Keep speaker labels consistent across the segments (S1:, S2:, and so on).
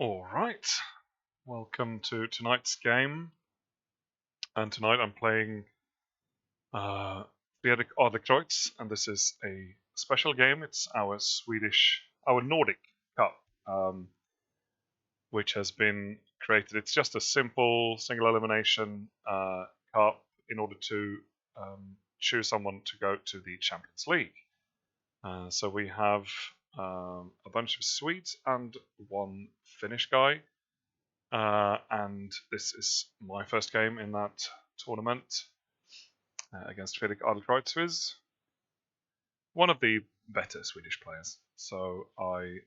S1: Alright, welcome to tonight's game. And tonight I'm playing Fredrik Adlercreutz, and this is a special game. It's our Nordic Cup, which has been created. It's just a simple single elimination cup in order to choose someone to go to the Champions League. So we have a bunch of Swedes and one Finnish guy. And this is my first game in that tournament against Fredrik Adlercreutz, who is one of the better Swedish players. So I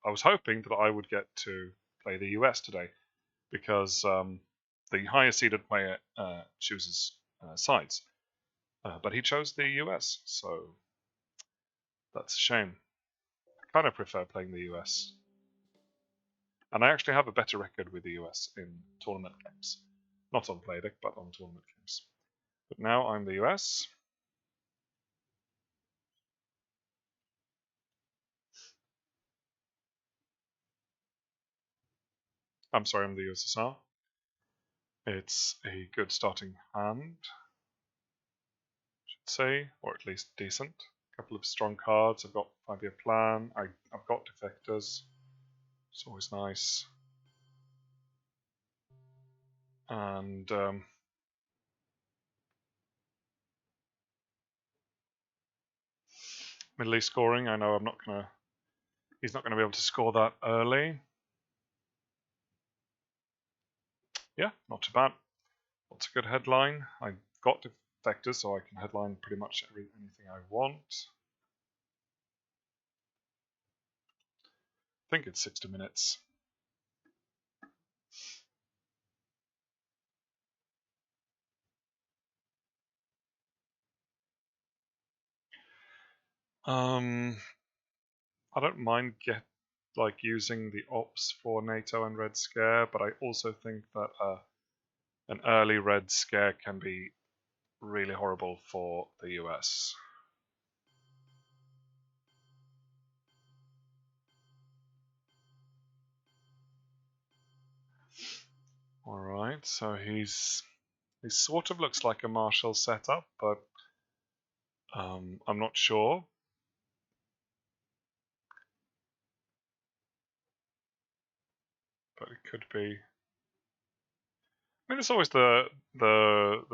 S1: was hoping that I would get to play the US today, because the higher seeded player chooses sides, but he chose the US, so that's a shame. I kind of prefer playing the US. And I actually have a better record with the US in tournament games. Not on Playdeck, but on tournament games. But now I'm the US. I'm sorry, I'm the USSR. It's a good starting hand, I should say, or at least decent. A couple of strong cards. I've got 5-year plan. I've got defectors. It's always nice. And Middle East scoring. I know he's not gonna be able to score that early. Yeah, not too bad. What's a good headline? I've got defectors, so I can headline pretty much anything I want. I think it's 60 minutes. I don't mind using the ops for NATO and Red Scare, but I also think that an early Red Scare can be really horrible for the US. Alright, so he sort of looks like a Marshall setup, but I'm not sure. But it could be. I mean, there's always the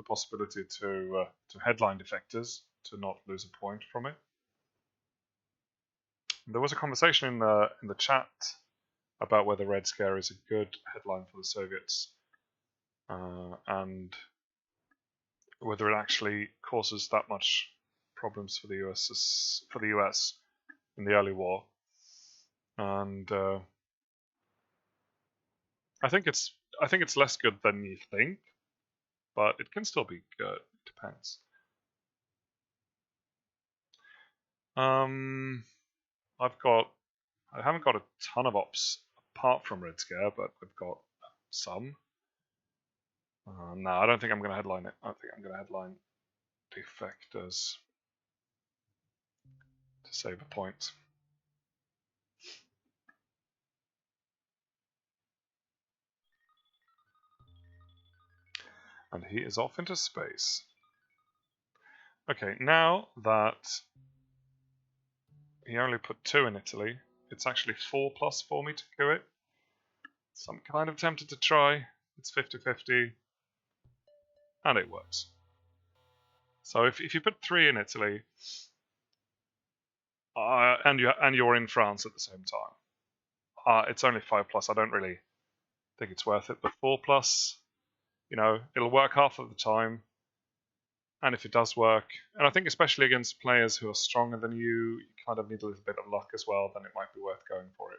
S1: possibility to headline defectors to not lose a point from it. There was a conversation in the chat about whether Red Scare is a good headline for the Soviets, and whether it actually causes that much problems for the US in the early war. And I think it's less good than you think, but it can still be good. It depends. I haven't got a ton of ops apart from Red Scare, but I've got some. No, I don't think I'm going to headline it. I think I'm going to headline defectors to save a point. And he is off into space. Okay, now that he only put 2 in Italy, it's actually 4+ for me to do it. So I'm kind of tempted to try. It's 50-50, and it works. So if you put 3 in Italy, and you're in France at the same time, it's only 5+. I don't really think it's worth it, but 4+, it'll work half of the time. And if it does work, and I think especially against players who are stronger than you kind of need a little bit of luck as well, then it might be worth going for it.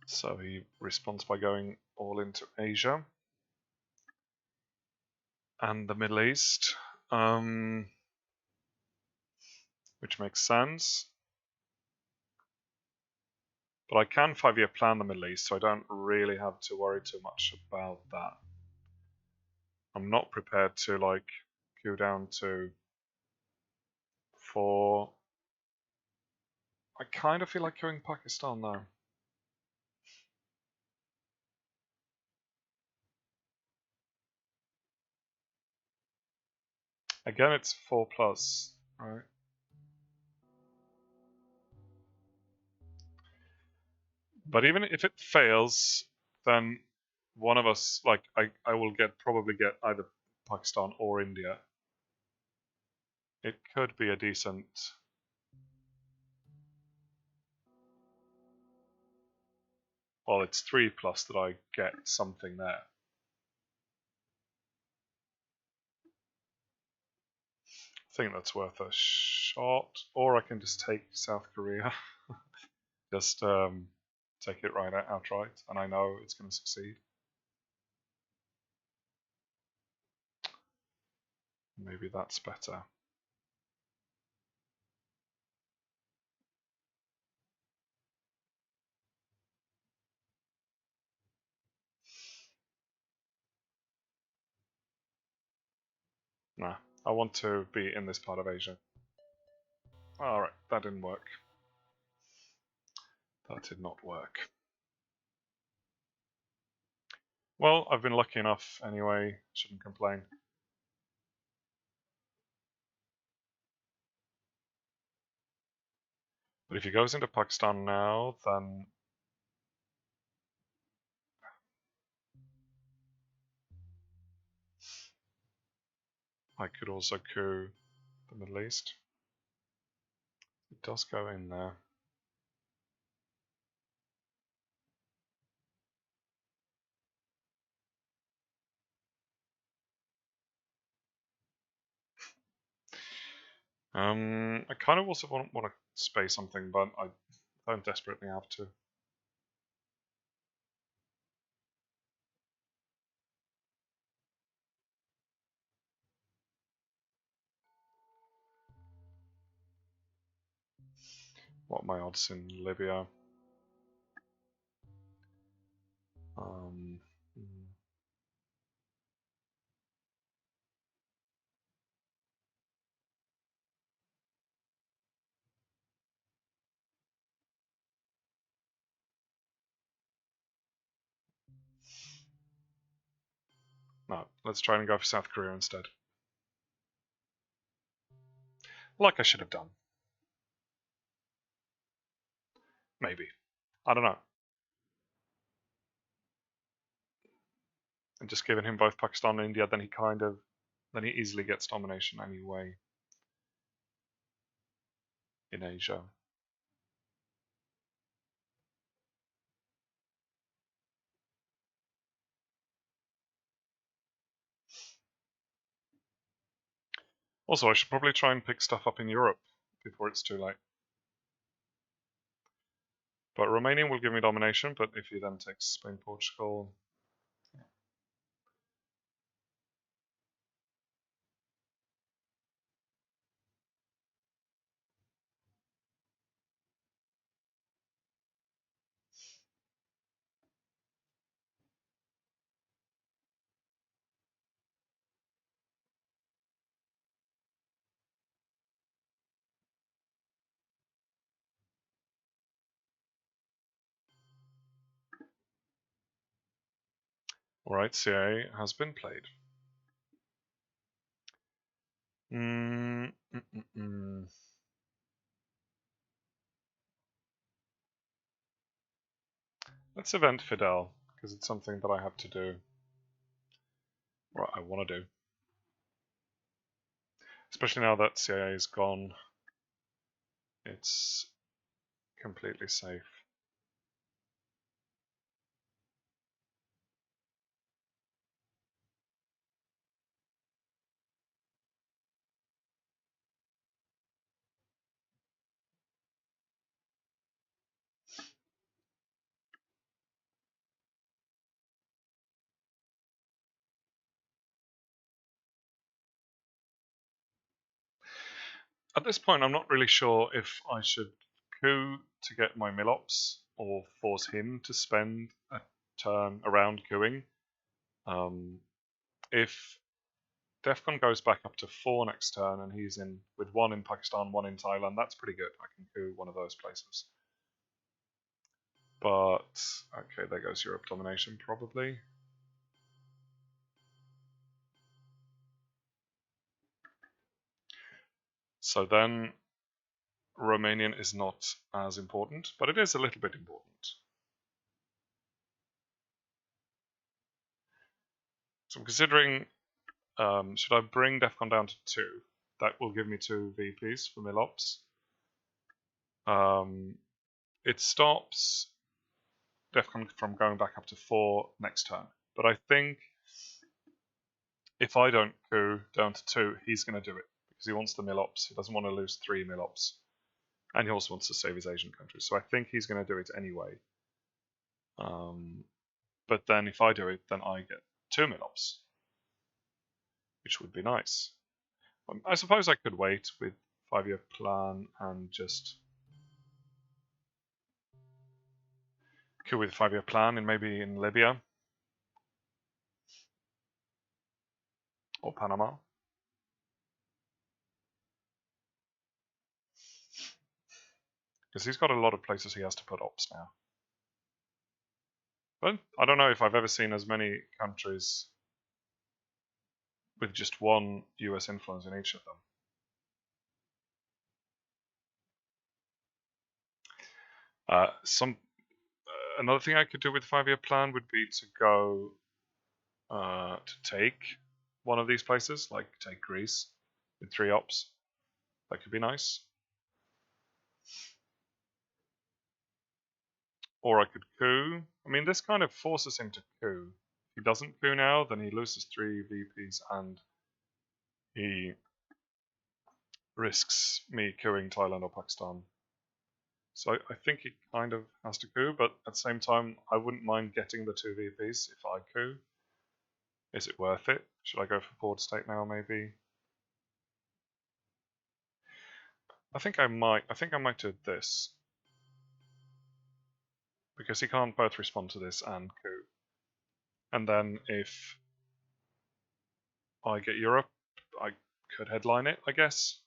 S1: So he responds by going all into Asia and the Middle East, which makes sense. But I can 5-year plan the Middle East, so I don't really have to worry too much about that. I'm not prepared to like go down to 4. I kind of feel like going Pakistan now. Again, it's 4+, right? But even if it fails, then one of us, like I will probably get either Pakistan or India. It could be a decent. Well, it's 3+ that I get something there. I think that's worth a shot. Or I can just take South Korea. Just take it right outright, and I know it's going to succeed. Maybe that's better. Nah, I want to be in this part of Asia. Alright, that didn't work. That did not work. Well, I've been lucky enough anyway, shouldn't complain. But if he goes into Pakistan now, then I could also coup the Middle East. It does go in there. I kind of also want to space something, but I don't desperately have to. What are my odds in Libya? Um, no, let's try and go for South Korea instead. Like I should have done. Maybe. I don't know. And just giving him both Pakistan and India, then he easily gets domination anyway in Asia. Also, I should probably try and pick stuff up in Europe before it's too late. But Romania will give me domination, but if he then takes Spain, Portugal... Alright, CIA has been played. Let's event Fidel, because it's something that I have to do. Or I want to do. Especially now that CIA is gone. It's completely safe. At this point, I'm not really sure if I should coup to get my Milops or force him to spend a turn around cooing. if DEFCON goes back up to 4 next turn and he's in with 1 in Pakistan, 1 in Thailand, that's pretty good. I can coup one of those places. But, okay, there goes Europe domination probably. So then Romanian is not as important, but it is a little bit important. So I'm considering, should I bring DEFCON down to 2? That will give me 2 VPs for Milops. It stops DEFCON from going back up to 4 next turn. But I think if I don't coup down to 2, he's going to do it. Because he wants the Milops. He doesn't want to lose 3 Milops. And he also wants to save his Asian countries. So I think he's going to do it anyway. But then if I do it, then I get 2 Milops. Which would be nice. I suppose I could wait with 5-year plan and just coup with 5-year plan and maybe in Libya or Panama. Because he's got a lot of places he has to put ops now. But I don't know if I've ever seen as many countries with just 1 US influence in each of them. Another thing I could do with 5-year plan would be to go to take one of these places, like take Greece with 3 ops. That could be nice. Or I could coup. I mean, this kind of forces him to coup. If he doesn't coup now, then he loses 3 VPs and he risks me coupping Thailand or Pakistan. So I think he kind of has to coup, but at the same time, I wouldn't mind getting the 2 VPs if I coup. Is it worth it? Should I go for board state now, maybe? I think I might do this. Because he can't both respond to this and coup. And then if I get Europe, I could headline it, I guess.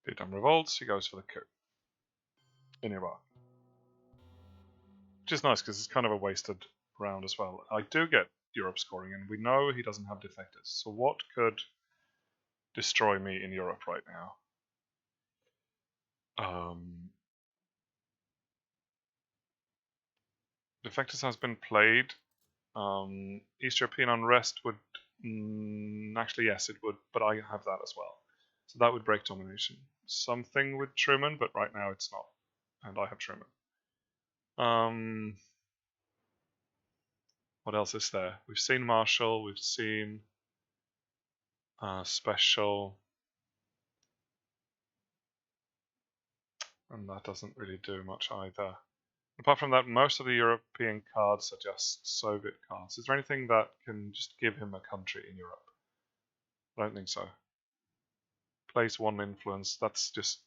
S1: Vietnam revolts, he goes for the coup in Iraq. Which is nice because it's kind of a wasted round as well. I do get Europe scoring, and we know he doesn't have defectors. So what could destroy me in Europe right now? Defectors has been played. East European unrest would actually, yes, it would, but I have that as well. So that would break domination. Something with Truman, but right now it's not, and I have Truman. What else is there? We've seen Marshall. We've seen Special, and that doesn't really do much either. Apart from that, most of the European cards are just Soviet cards. Is there anything that can just give him a country in Europe? I don't think so. Place 1 influence, that's just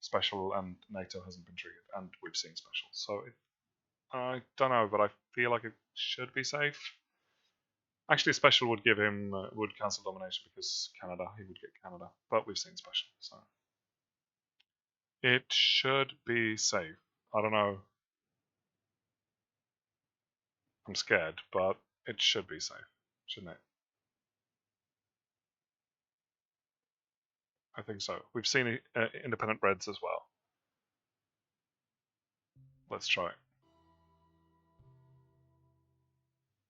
S1: Special, and NATO hasn't been triggered, and we've seen Special. So I don't know, but I feel like it should be safe. Actually, Special would give him would cancel domination because Canada, he would get Canada, but we've seen Special, so it should be safe. I don't know. I'm scared, but it should be safe, shouldn't it? I think so. We've seen independent Reds as well. Let's try it.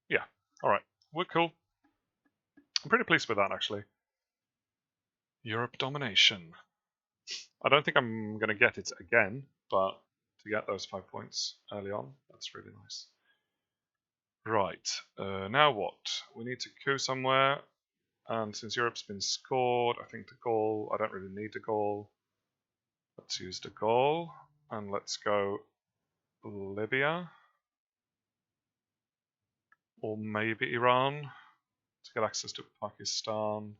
S1: Yeah. All right. We're cool. I'm pretty pleased with that, actually. Europe domination. I don't think I'm going to get it again, but to get those 5 points early on, that's really nice. Right. Now what? We need to coup somewhere. And since Europe's been scored, I think the goal, I don't really need the goal. Let's use the goal. And let's go Libya. Or maybe Iran to get access to Pakistan.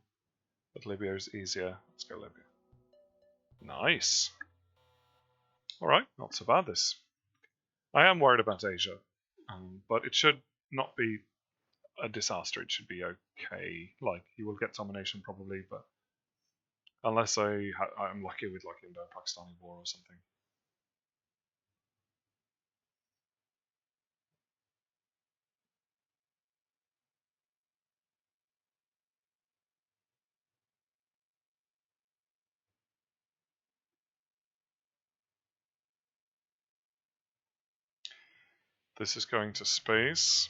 S1: But Libya is easier. Let's go Libya. Nice. Alright, not so bad this. I am worried about Asia, but it should not be a disaster. It should be okay. Like, he will get domination probably, but unless I'm lucky with like Indo-Pakistani war or something. This is going to space.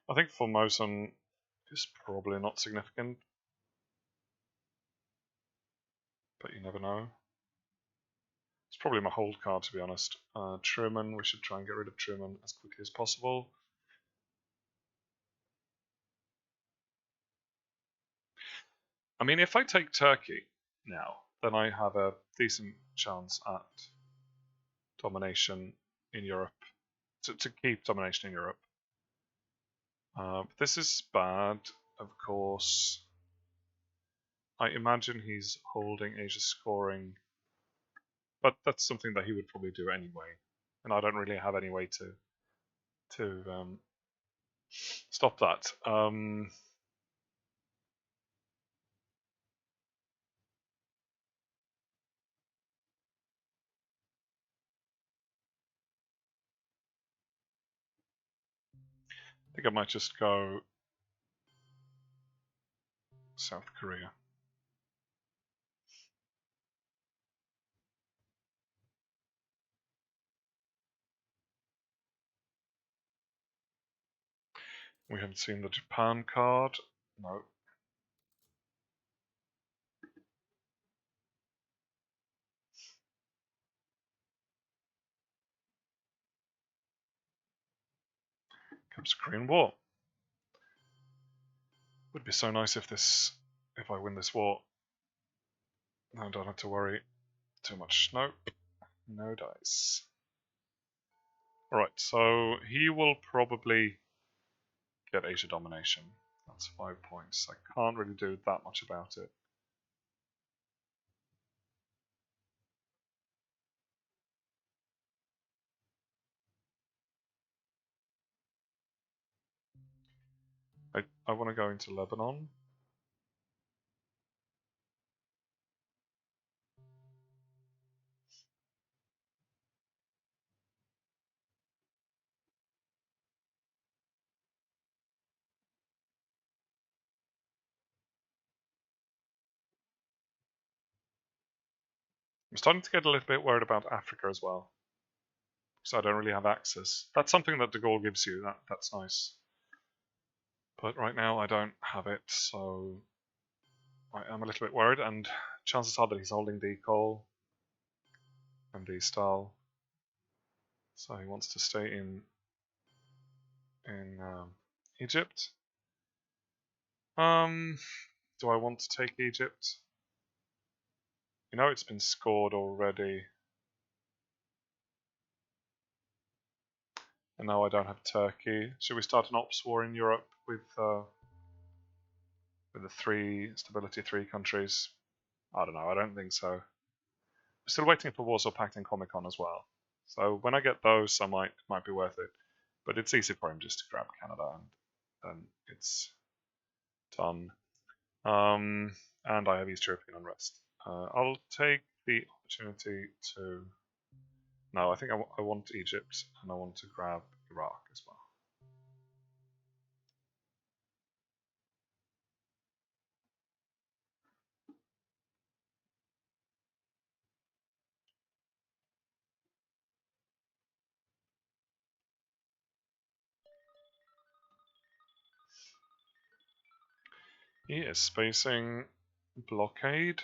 S1: I think Formosan is probably not significant, but you never know. It's probably my hold card, to be honest. Truman, we should try and get rid of Truman as quickly as possible. I mean, if I take Turkey now, then I have a decent chance at domination in Europe, to keep domination in Europe. This is bad, of course. I imagine he's holding Asia scoring, but that's something that he would probably do anyway, and I don't really have any way to stop that. I think I might just go South Korea. We haven't seen the Japan card. No. Comes Korean War. Would be so nice if I win this war. I don't have to worry too much. Nope. No dice. Alright, so he will probably get Asia domination. That's 5 points. I can't really do that much about it. I want to go into Lebanon. I'm starting to get a little bit worried about Africa as well, because I don't really have access. That's something that De Gaulle gives you. That's nice. But right now I don't have it, so I am a little bit worried, and chances are that he's holding the coal and the style. So he wants to stay in Egypt. Do I want to take Egypt? You know it's been scored already. And now I don't have Turkey. Should we start an ops war in Europe with the stability three countries? I don't know. I don't think so. We're still waiting for Warsaw Pact and Comic Con as well. So when I get those, I might be worth it. But it's easy for him just to grab Canada and then it's done. And I have East European unrest. I'll take the opportunity to. No, I think I want Egypt and I want to grab Iraq as well. He is spacing blockade.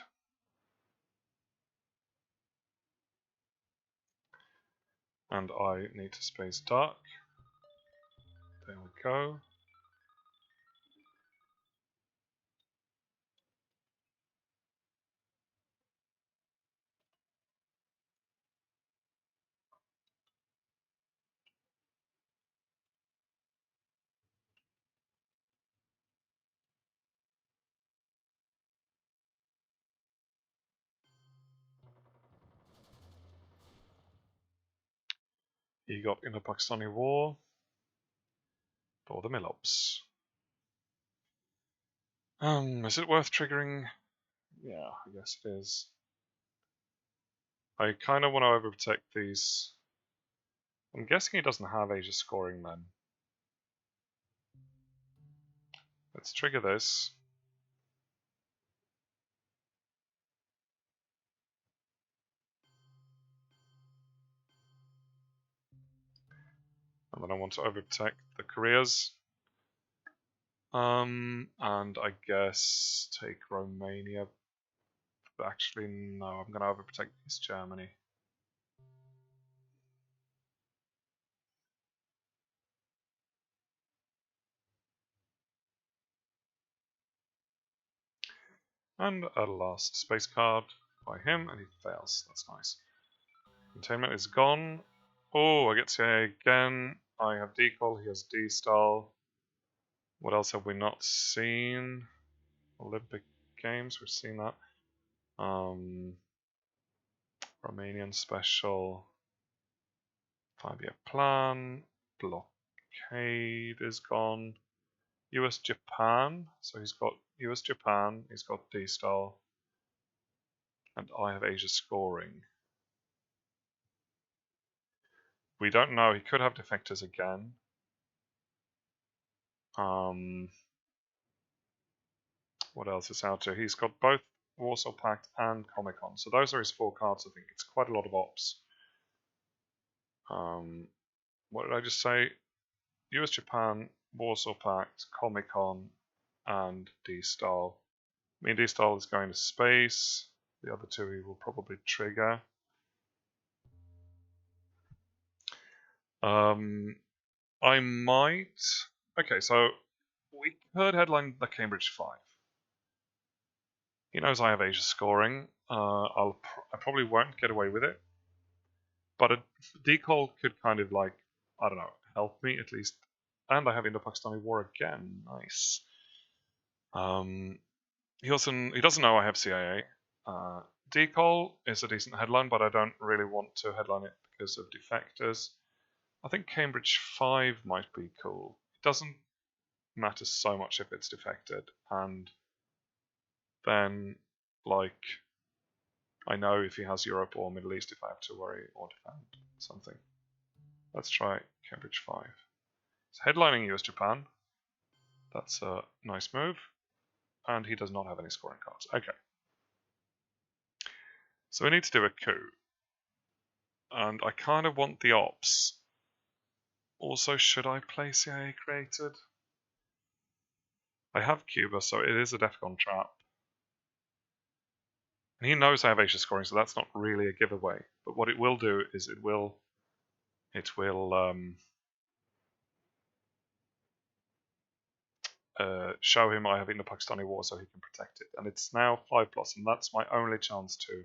S1: And I need to space dark. There we go. He got Indo-Pakistani War for the Milops. Is it worth triggering? Yeah, I guess it is. I kind of want to overprotect these. I'm guessing he doesn't have Asia scoring then. Let's trigger this. And then I want to overprotect the Koreas. And I guess take Romania. Actually, no, I'm going to overprotect East Germany. And a last space card by him, and he fails. That's nice. Containment is gone. Oh, I get CIA again. I have Decol, he has D-Style. What else have we not seen? Olympic Games, we've seen that. Romanian Special. 5-year plan. Blockade is gone. US Japan. So he's got US Japan, he's got D-Style. And I have Asia scoring. We don't know, he could have defectors again. What else is out there? He's got both Warsaw Pact and Comic Con. So those are his 4 cards, I think. It's quite a lot of ops. What did I just say? US Japan, Warsaw Pact, Comic Con, and D-Style. I mean, D-Style is going to space. The other 2 he will probably trigger. I might. Okay, so we could headline the Cambridge 5. He knows I have Asia scoring. I probably won't get away with it. But a decall could kind of like, I don't know, help me at least. And I have Indo-Pakistani War again. Nice. He doesn't know I have CIA. Decall is a decent headline, but I don't really want to headline it because of defectors. I think Cambridge 5 might be cool. It doesn't matter so much if it's defected, and then like I know if he has Europe or Middle East if I have to worry or defend something. Let's try Cambridge 5. It's headlining US Japan. That's a nice move. And he does not have any scoring cards. Okay. So we need to do a coup. And I kind of want the ops. Also, should I play CIA created? I have Cuba, so it is a Defcon trap. And he knows I have Asia scoring, so that's not really a giveaway. But what it will do is it will show him I have Indo-Pakistani War so he can protect it. And it's now 5+, and that's my only chance to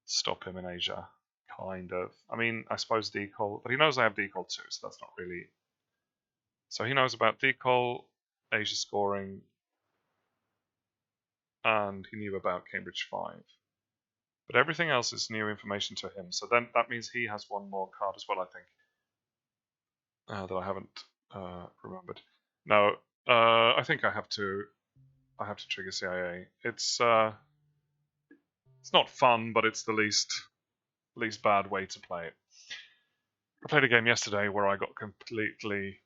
S1: stop him in Asia. Kind of. I mean, I suppose decall, but he knows I have decall too, so that's not really. So he knows about decall, Asia scoring, and he knew about Cambridge 5. But everything else is new information to him, so then that means he has one more card as well, I think, that I haven't remembered. No, I think I have to trigger CIA. It's not fun, but it's the least bad way to play it. I played a game yesterday where I got completely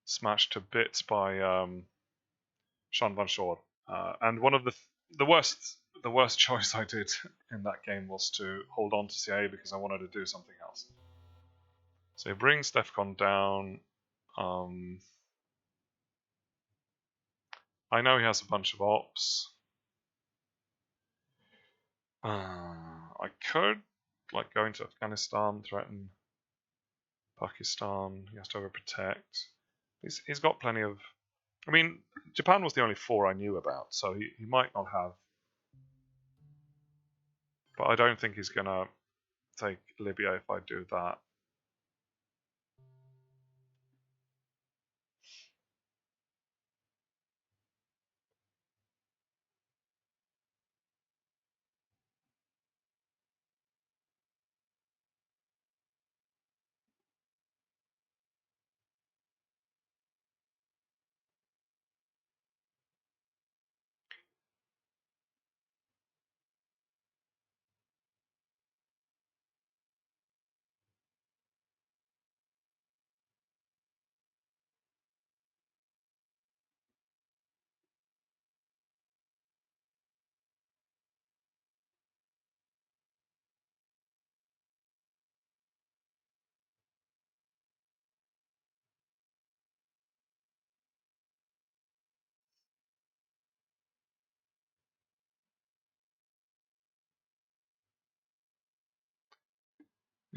S1: smashed to bits by Sean Van Shore. And one of the worst choice I did in that game was to hold on to CIA because I wanted to do something else. So he brings Defcon down. I know he has a bunch of ops. I could like go into Afghanistan, threaten Pakistan. He has to overprotect. He's got plenty of. I mean, Japan was the only 4 I knew about, so he might not have. But I don't think he's gonna take Libya if I do that.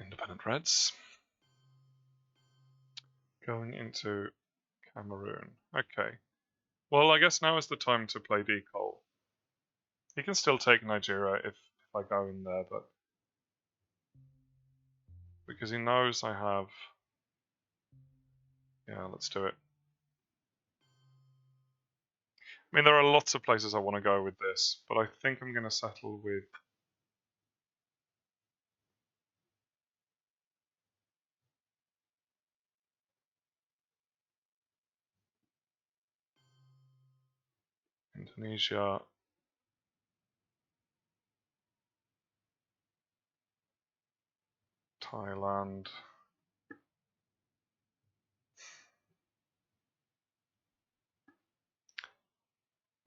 S1: Independent Reds. Going into Cameroon. Okay. Well, I guess now is the time to play Decol. He can still take Nigeria if I go in there, but because he knows I have... Yeah, let's do it. I mean, there are lots of places I want to go with this, but I think I'm going to settle with... Indonesia. Thailand.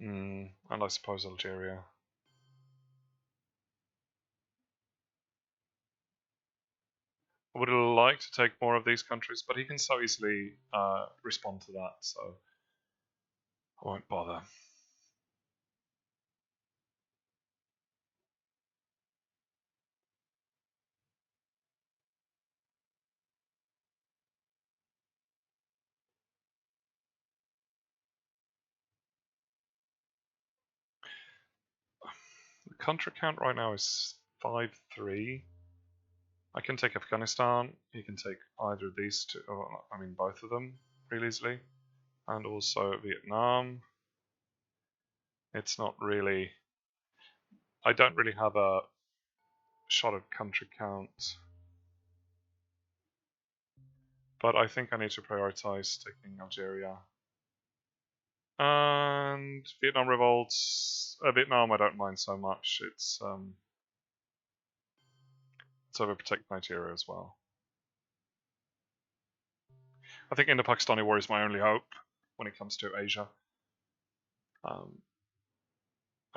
S1: And I suppose Algeria. I would like to take more of these countries, but he can so easily respond to that, so I won't bother. The country count right now is 5-3. I can take Afghanistan. He can take either of these two. Or, I mean, both of them really easily. And also Vietnam. It's not really... I don't really have a shot at country count. But I think I need to prioritize taking Algeria. And Vietnam revolts. Vietnam I don't mind so much. It's overprotect Nigeria as well. I think Indo-Pakistani war is my only hope when it comes to Asia. I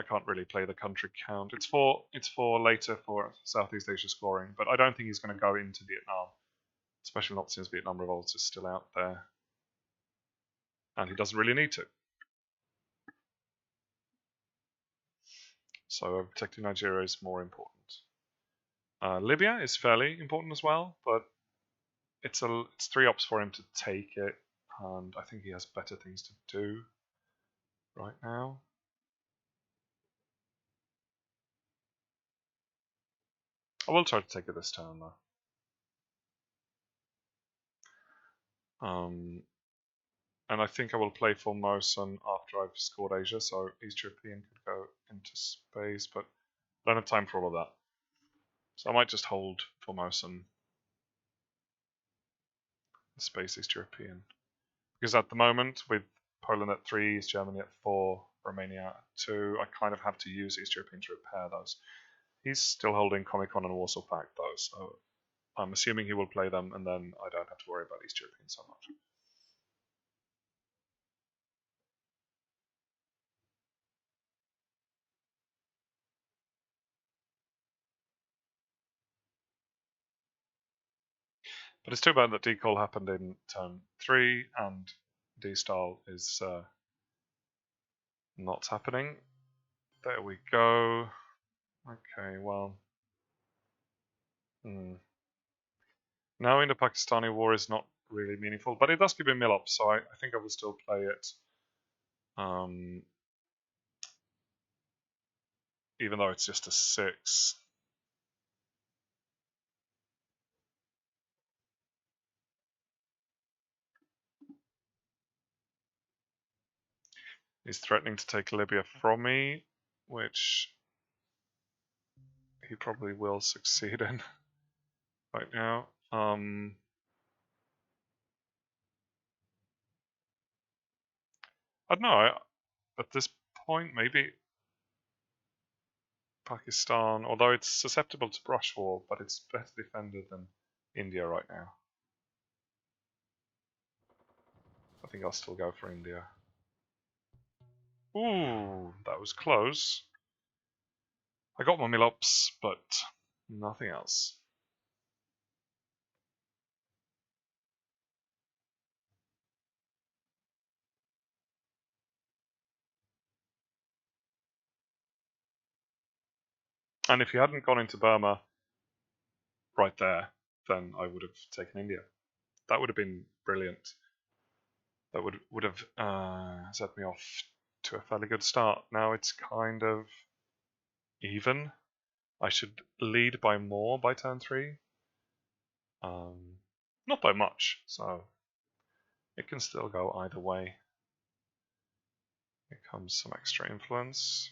S1: can't really play the country count. It's for later for Southeast Asia scoring, but I don't think he's going to go into Vietnam, especially not since Vietnam revolt is still out there, and he doesn't really need to. So protecting Nigeria is more important. Libya is fairly important as well, but it's 3 ops for him to take it, and I think he has better things to do right now. I will try to take it this turn though. And I think I will play Formosan after I've scored Asia, so East European could go into space, but I don't have time for all of that. So I might just hold Formosan space East European. Because at the moment, with Poland at 3, East Germany at 4, Romania at 2, I kind of have to use East European to repair those. He's still holding Comic-Con and Warsaw Pact though, so I'm assuming he will play them, and then I don't have to worry about East European so much. But it's too bad that decall happened in turn 3, and D-style is not happening. There we go. Okay, well. Now in the Pakistani war is not really meaningful, but it does give me mill-up, so I think I will still play it. Even though it's just a 6. He's threatening to take Libya from me, which he probably will succeed in right now. I don't know. At this point, maybe Pakistan, although it's susceptible to brush war, but it's better defended than India right now. I think I'll still go for India. Ooh, that was close. I got my mill-ups, but nothing else. And if you hadn't gone into Burma right there, then I would have taken India. That would have been brilliant. That would have set me off to a fairly good start. Now it's kind of even. I should lead by more by turn 3. Not by much, so it can still go either way. Here comes some extra influence.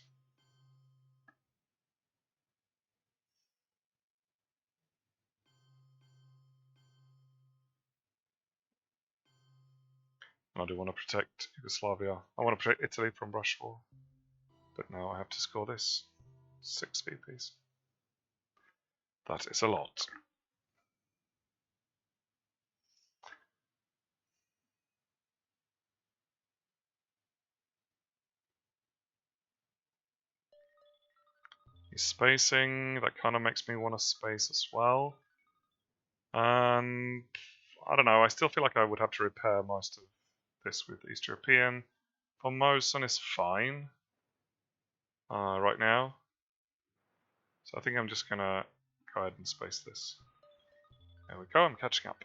S1: I do want to protect Yugoslavia. I want to protect Italy from brush war. But now I have to score this. 6 VPs. That is a lot. He's spacing. That kind of makes me want to space as well. And I don't know. I still feel like I would have to repair most of this with East European. Formosan is fine right now. So I think I'm just going to go ahead and space this. There we go. I'm catching up.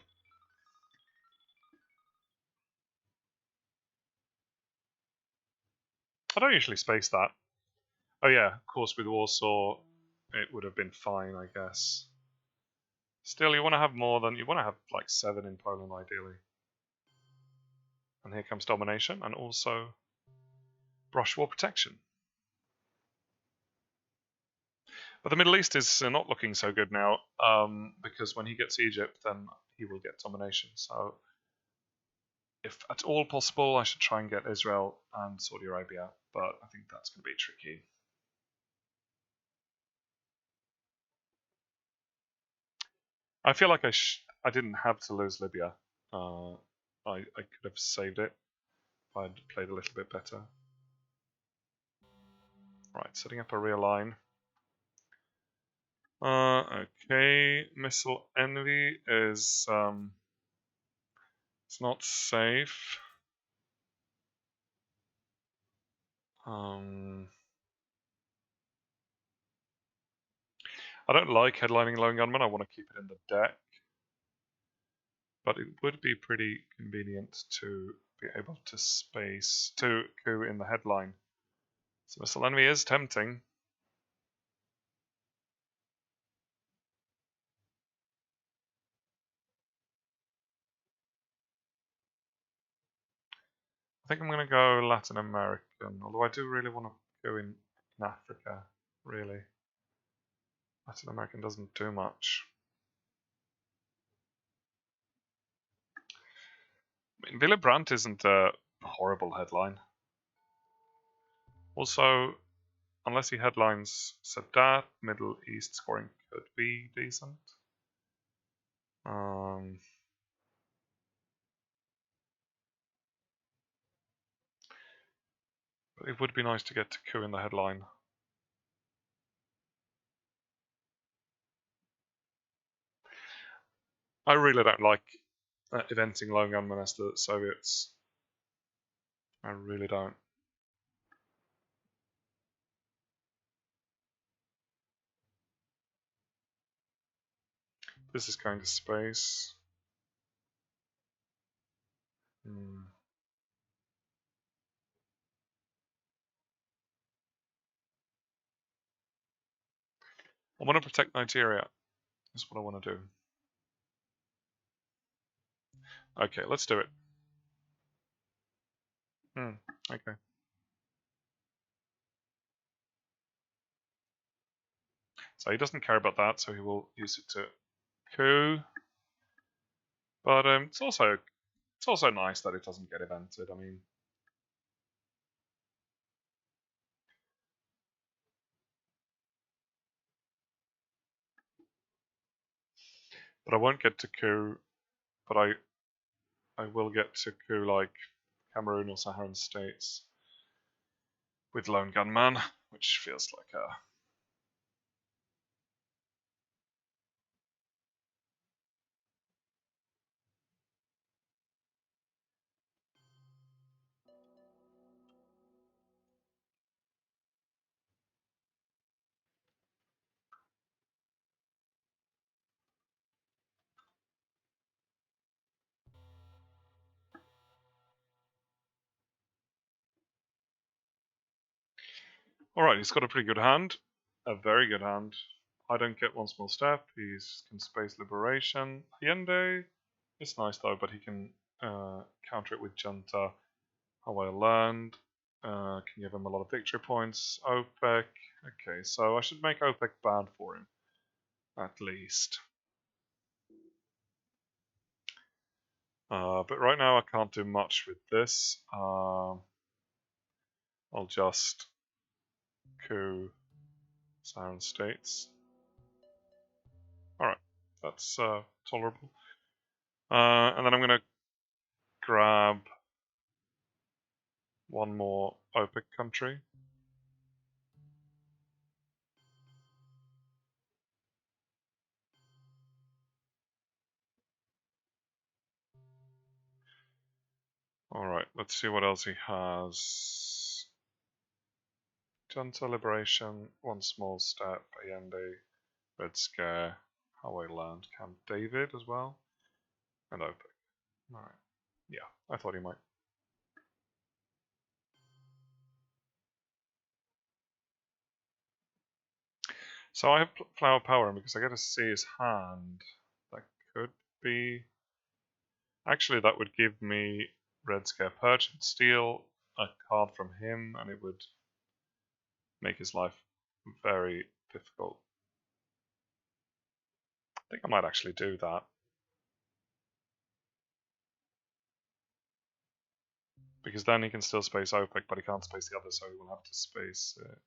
S1: I don't usually space that. Oh yeah, of course with Warsaw it would have been fine, I guess. Still, you want to have more than... You want to have like 7 in Poland, ideally. And here comes domination, and also brush war protection. But the Middle East is not looking so good now, because when he gets Egypt, then he will get domination. So, if at all possible, I should try and get Israel and Saudi Arabia, but I think that's going to be tricky. I feel like I didn't have to lose Libya. I could have saved it if I'd played a little bit better. Right, setting up a real line. Okay, Missile Envy is it's not safe. I don't like headlining Lone Gunman. I want to keep it in the deck, but it would be pretty convenient to be able to space to coup in the headline. So Missile Envy is tempting. I think I'm going to go Latin American, although I do really want to go in Africa, really. Latin American doesn't do much. I mean, Willy Brandt isn't a horrible headline. Also, unless he headlines Sadat, Middle East scoring could be decent. But it would be nice to get to coup in the headline. I really don't like eventing Lone Gunman as the Soviets. I really don't. This is going to space. I want to protect Nigeria. That's what I want to do. Okay, let's do it. Okay. So he doesn't care about that, so he will use it to coup. But it's also nice that it doesn't get evented. I mean, but I won't get to coup. But I will get to coup like Cameroon or Saharan states with Lone Gunman, which feels like a... Alright, he's got a pretty good hand. A very good hand. I don't get one small step. He can space liberation. Allende. It's nice though, but he can counter it with Junta. How I learned. Can give him a lot of victory points. OPEC. Okay, so I should make OPEC bad for him. At least. But right now I can't do much with this. I'll just coup Siren States. Alright, that's tolerable. And then I'm going to grab one more OPEC country. Alright, let's see what else he has. Junta Liberation, One Small Step, Allende, Red Scare, How I Learned, Camp David as well, and OPEC. Alright, yeah, I thought he might. So I have Flower Power because I get to see his hand. That could be... Actually, that would give me Red Scare Perch and steal a card from him, and it would make his life very difficult. I think I might actually do that. Because then he can still space OPEC, but he can't space the other, so he will have to space it.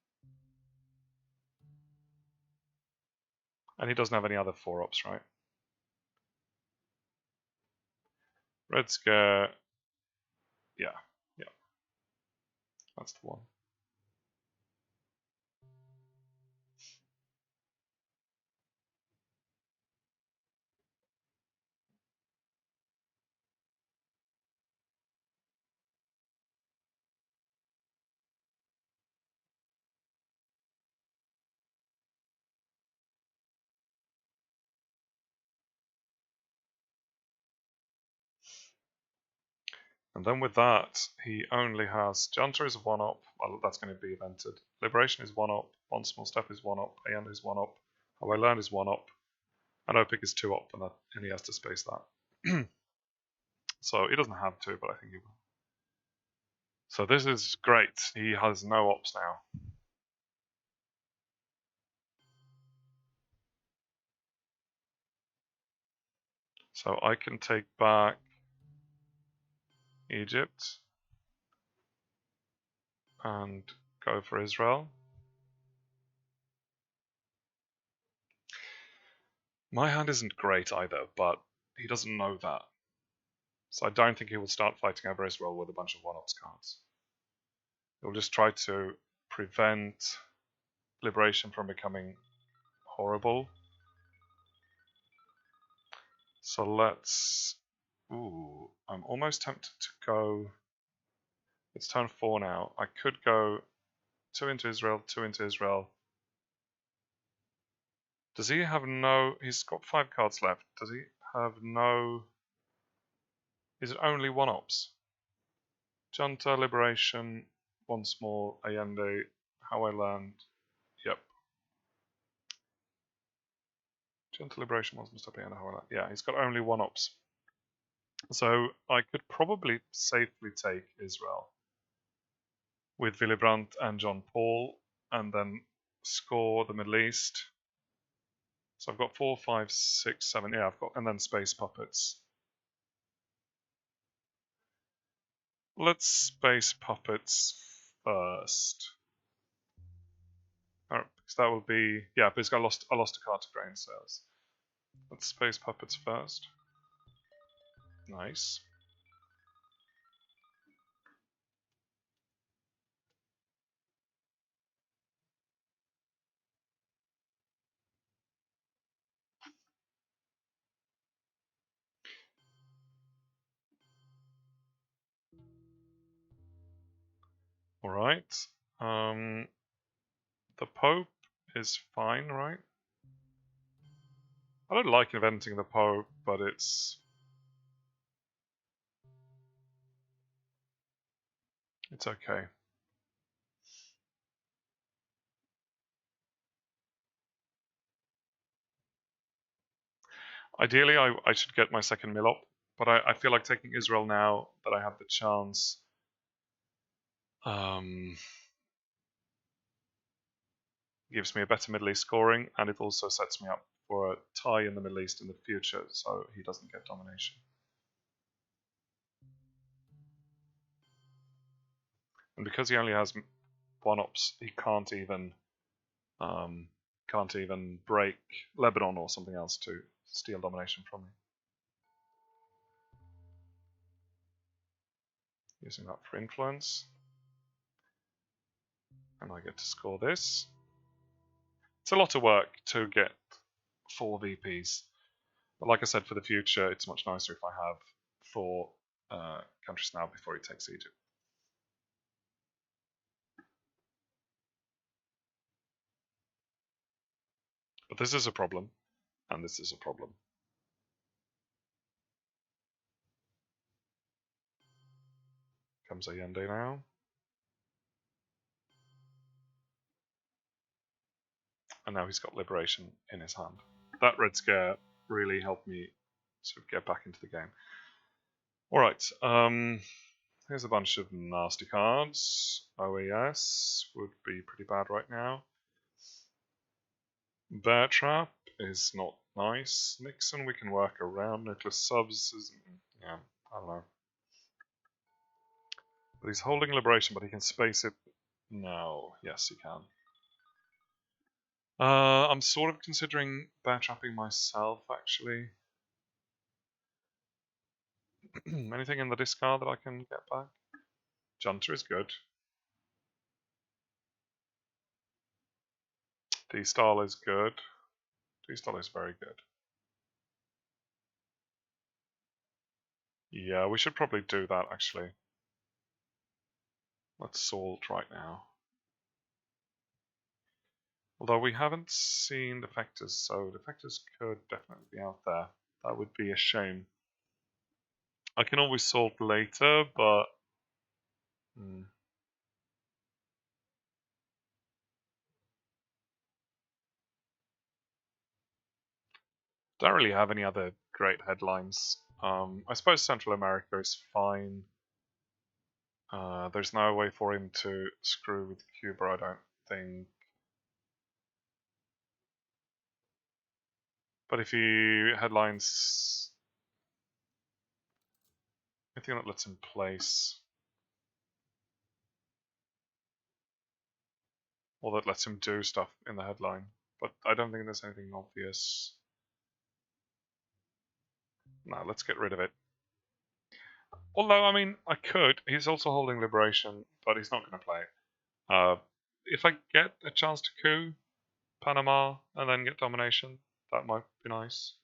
S1: And he doesn't have any other 4-ups, right? Red Scare. Yeah, yeah. That's the one. And then with that, he only has Junta is a 1-up. Well, that's going to be evented. Liberation is 1-up. One Small Step is 1-up. Aeon is 1-up. How I Learned is 1-up. And OPEC is 2-up, and he has to space that. So he doesn't have to, but I think he will. So this is great. He has no ops now. So I can take back Egypt and go for Israel. My hand isn't great either, but he doesn't know that. So I don't think he will start fighting over Israel with a bunch of 1-ups cards. He'll just try to prevent Liberation from becoming horrible. So let's... Ooh, I'm almost tempted to go... It's turn 4 now. I could go 2 into Israel, 2 into Israel. Does he have no... He's got 5 cards left. Does he have no... Is it only 1-ups? Junta, Liberation, One Small, Allende, How I Learned. Yep. Junta, Liberation, One Small Step, Allende, How I Learned. Yeah, he's got only 1-ups. So I could probably safely take Israel with Willy Brandt and John Paul, and then score the Middle East. So I've got 4, 5, 6, 7. Yeah, I've got, and then Space Puppets. Let's Space Puppets first. Oh, because that will be, yeah, because I lost a card to Grain Sales. Let's Space Puppets first. Nice. Alright. The Pope is fine, right? I don't like inventing the Pope, but it's okay. Ideally, I should get my second mill up, but I feel like taking Israel now that I have the chance gives me a better Middle East scoring, and it also sets me up for a tie in the Middle East in the future, so he doesn't get domination. And because he only has one-ups, he can't even break Lebanon or something else to steal domination from me. Using that for influence. And I get to score this. It's a lot of work to get 4 VPs. But like I said, for the future, it's much nicer if I have 4 countries now before he takes Egypt. But this is a problem, and this is a problem. Comes Allende now. And now he's got Liberation in his hand. That Red Scare really helped me sort of get back into the game. Alright, here's a bunch of nasty cards. OES would be pretty bad right now. Bear Trap is not nice. Nixon we can work around. Nuclear Subs is... yeah, I don't know. But he's holding Liberation, but he can space it now. Yes, he can. I'm sort of considering bear trapping myself, actually. Anything in the discard that I can get back? Junta is good. D-Style is good. D-Style is very good. Yeah, we should probably do that, actually. Let's salt right now. Although we haven't seen defectors, so defectors could definitely be out there. That would be a shame. I can always salt later, but... Don't really have any other great headlines. I suppose Central America is fine. There's no way for him to screw with Cuba, I don't think. But if he headlines anything that lets him place, or that lets him do stuff in the headline, but I don't think there's anything obvious. No, let's get rid of it. Although, I mean, I could. He's also holding Liberation, but he's not going to play it. If I get a chance to coup Panama and then get domination, that might be nice.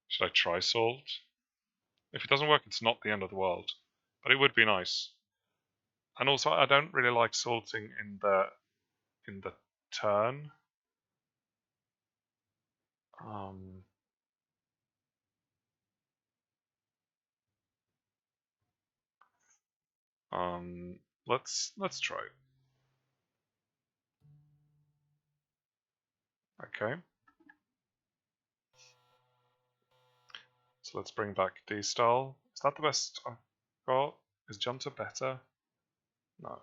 S1: Should I try salt? If it doesn't work, it's not the end of the world, but it would be nice. And also, I don't really like salting in the turn. Let's try it. Okay. So let's bring back D-Style. Is that the best I've got? Is Junta better? No.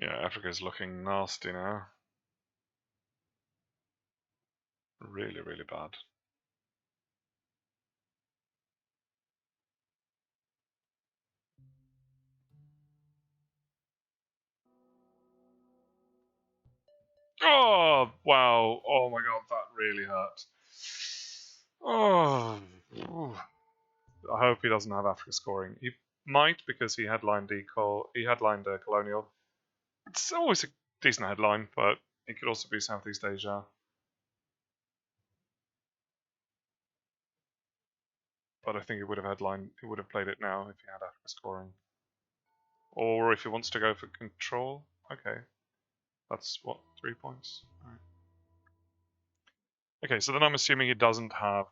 S1: Yeah, Africa's looking nasty now. Really, really bad. Oh, wow. Oh my god, that really hurt. Oh. Ooh. I hope he doesn't have Africa scoring. He might because he headlined Colonial. It's always a decent headline, but it could also be Southeast Asia. But I think he would have played it now if he had Africa scoring. Or if he wants to go for control. Okay. That's what, 3 points? Alright. Okay, so then I'm assuming he doesn't have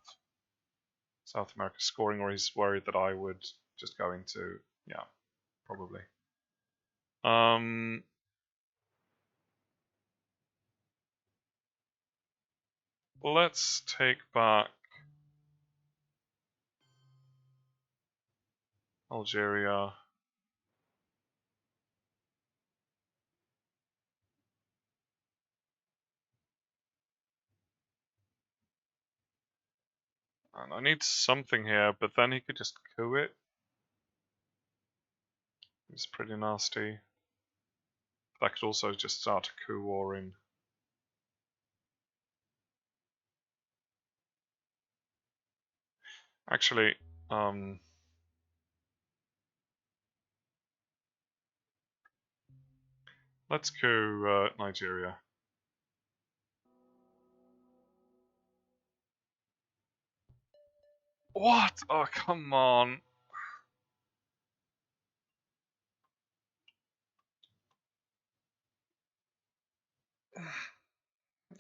S1: South America scoring, or he's worried that I would just go into, yeah, probably. Let's take back Algeria. And I need something here, but then he could just coup it. It's pretty nasty. That could also just start a coup war in. Actually, let's coup Nigeria. What? Oh, come on.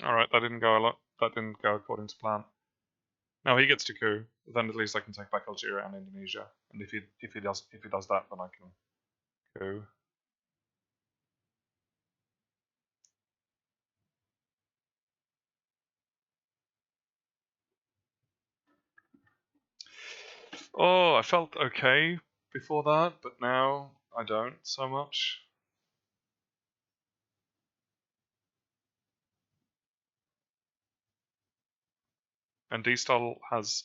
S1: Alright, that didn't go a lot. That didn't go according to plan. Now he gets to coup. Then at least I can take back Algeria and Indonesia. And if he does that, then I can coup. Oh, I felt okay before that, but now I don't so much. And D-style has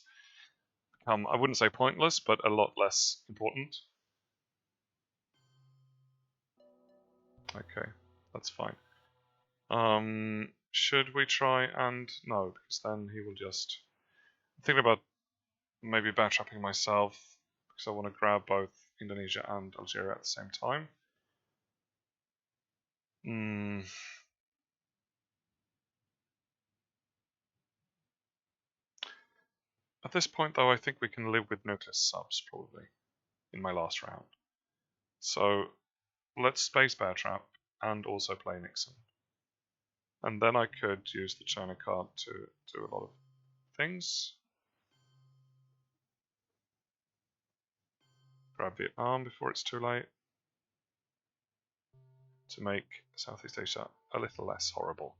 S1: become, I wouldn't say pointless, but a lot less important. Okay, that's fine. Should we try and no, because then he will just. I'm thinking about maybe backtrapping myself because I want to grab both Indonesia and Algeria at the same time. At this point, though, I think we can live with nucleus subs probably in my last round. So let's space bear trap and also play Nixon. And then I could use the China card to do a lot of things. Grab Vietnam before it's too late to make Southeast Asia a little less horrible.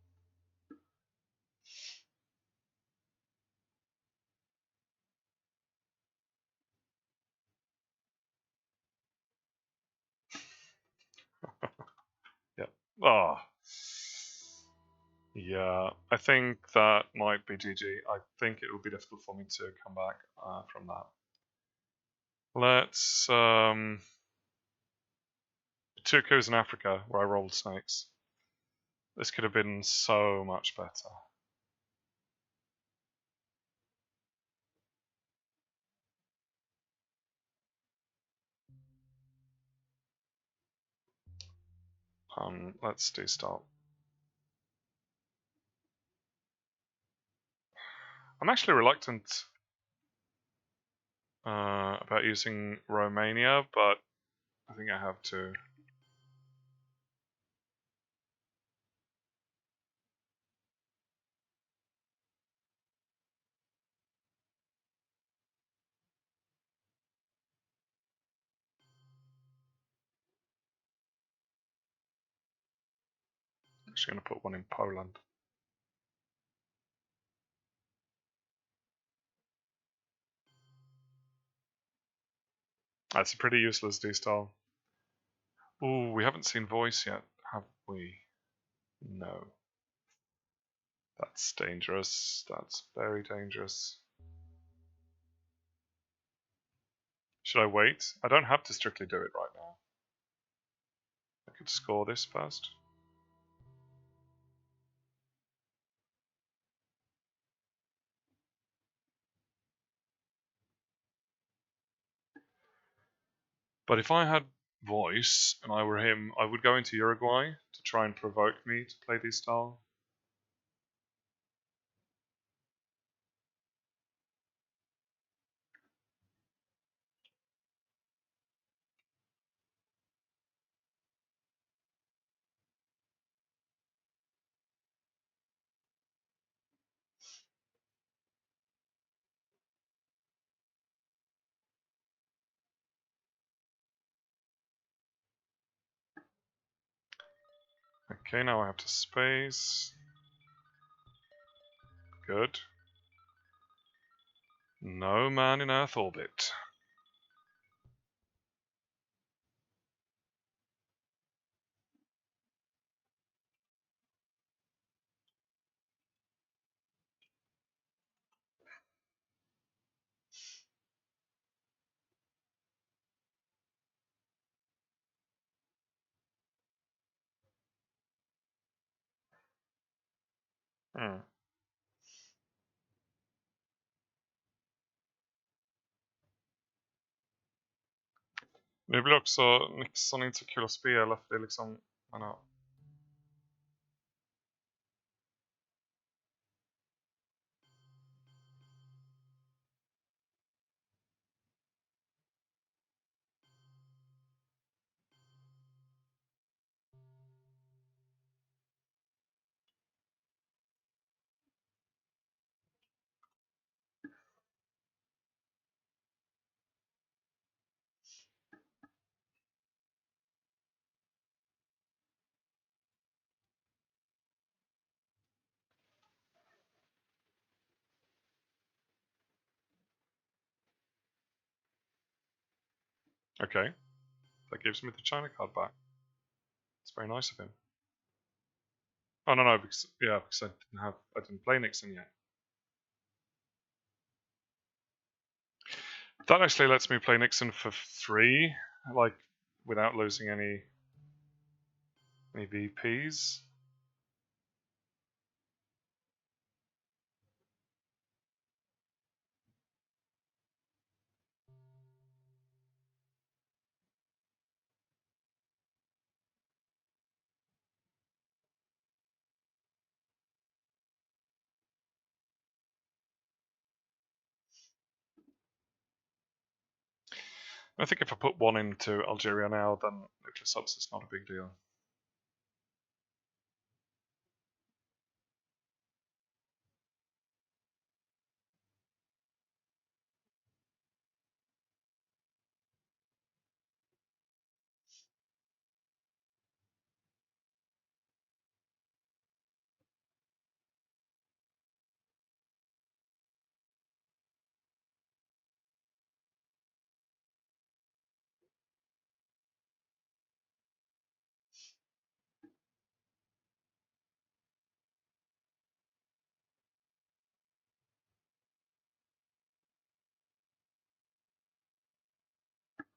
S1: Yeah. Ah. Yeah, I think that might be GG. I think it will be difficult for me to come back from that. Let's 2 coups in Africa where I rolled snakes. This could have been so much better. Let's do start. I'm actually reluctant about using Romania, but I think I have to. I'm actually going to put one in Poland. That's a pretty useless D-style. Ooh, we haven't seen voice yet, have we? No. That's dangerous. That's very dangerous. Should I wait? I don't have to strictly do it right now. I could score this first. But if I had voice and I were him, I would go into Uruguay to try and provoke me to play this style. Okay, now I have to space. Good. No man in Earth orbit. Hmm. Det blir också Nixon inte så kul att spela för det är liksom, Okay, that gives me the China card back. It's very nice of him. Oh no, because I didn't play Nixon yet. That actually lets me play Nixon for 3, like without losing any VPs. I think if I put 1 into Algeria now, then nuclear subs is not a big deal.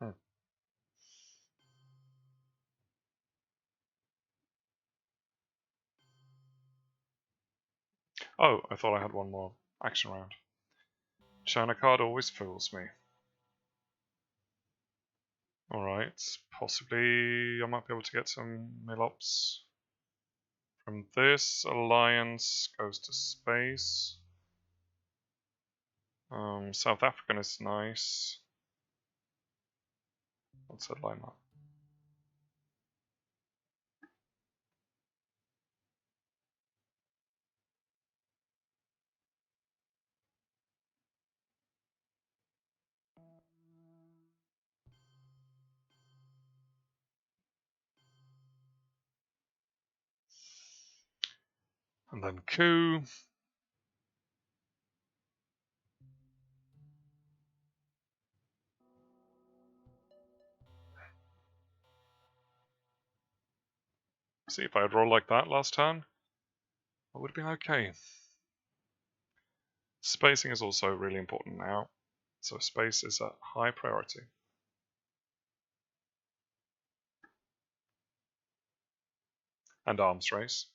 S1: Hmm. Oh, I thought I had 1 more action round. China card always fools me. Alright, possibly I might be able to get some Milops from this. Alliance goes to space. South African is nice. What's that line up? And then coup. See, if I had rolled like that last turn, I would have been okay. Spacing is also really important now, so space is a high priority. And arms race.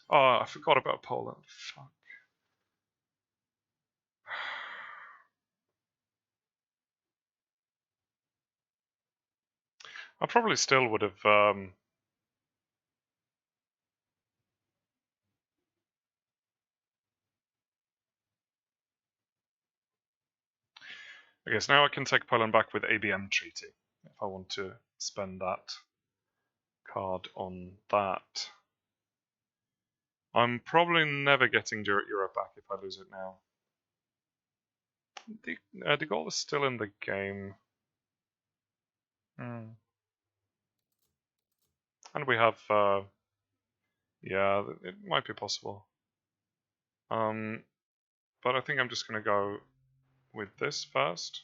S1: Oh, I forgot about Poland. Fuck. I probably still would have. I guess now I can take Poland back with ABM treaty. if I want to spend that card on that. I'm probably never getting Europe back if I lose it now. De Gaulle is still in the game. And we have, yeah, it might be possible. But I think I'm just going to go with this first.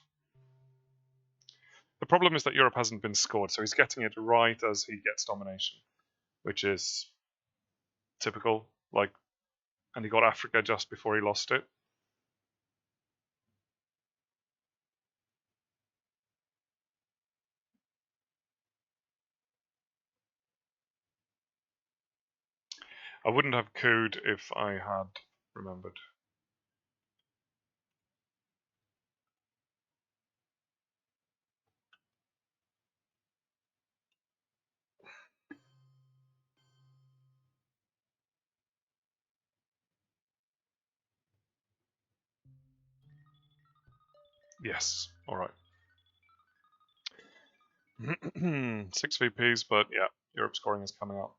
S1: The problem is that Europe hasn't been scored, so he's getting it right as he gets domination, which is typical. And he got Africa just before he lost it. I wouldn't have cooed if I had remembered. Yes, alright. 6 VPs, but yeah, Europe scoring is coming up.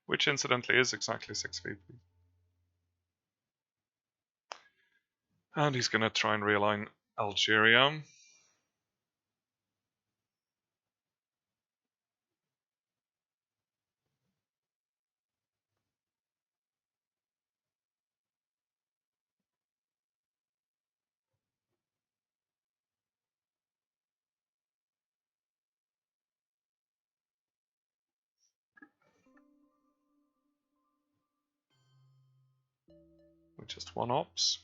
S1: Which incidentally is exactly 6 VP. And he's going to try and realign Algeria. With just 1 ops.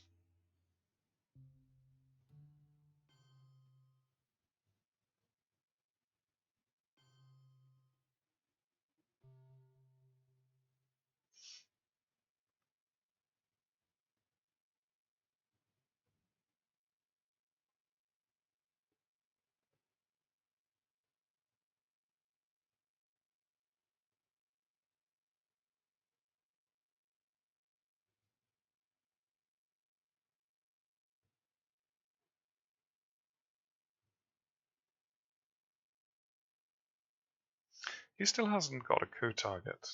S1: He still hasn't got a coup target.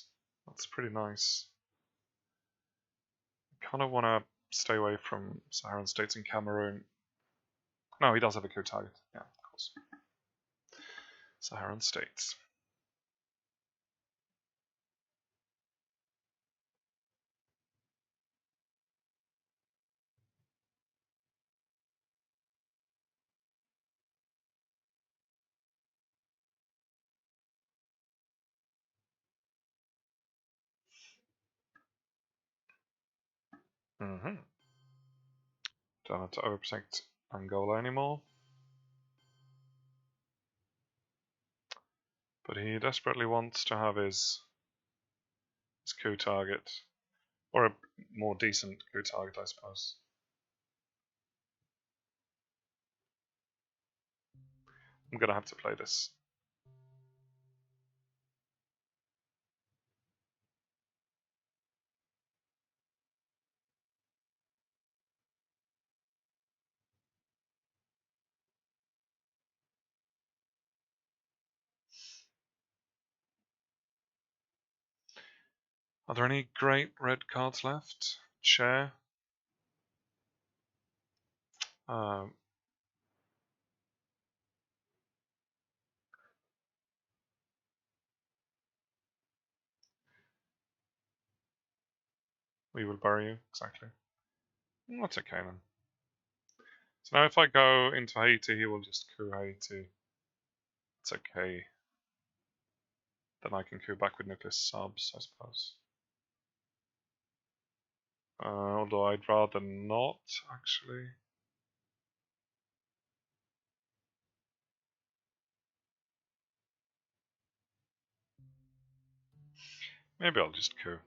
S1: That's pretty nice. I kind of want to stay away from Saharan states and Cameroon. No, he does have a coup target. Yeah, of course. Saharan states. Don't have to overprotect Angola anymore. But he desperately wants to have his coup target. Or a more decent coup target, I suppose. I'm going to have to play this. Are there any great red cards left? Chair. We will bury you, exactly. That's okay then. So now if I go into Haiti, he will just coup Haiti. It's okay. Then I can coup back with nuclear subs, I suppose. Although I'd rather not, actually. Maybe I'll just coup.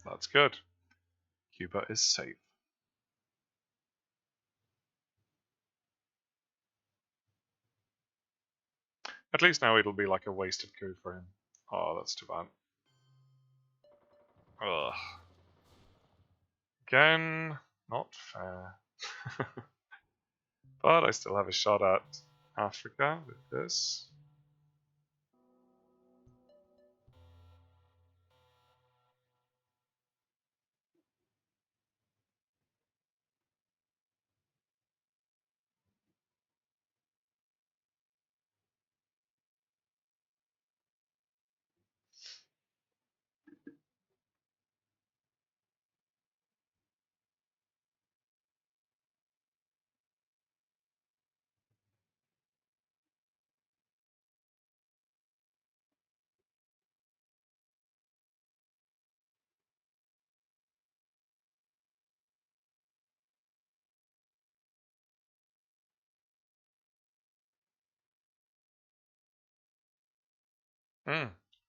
S1: That's good. Cuba is safe. At least now it'll be like a wasted coup for him. Oh, that's too bad. Ugh. Again, not fair. But I still have a shot at Africa with this.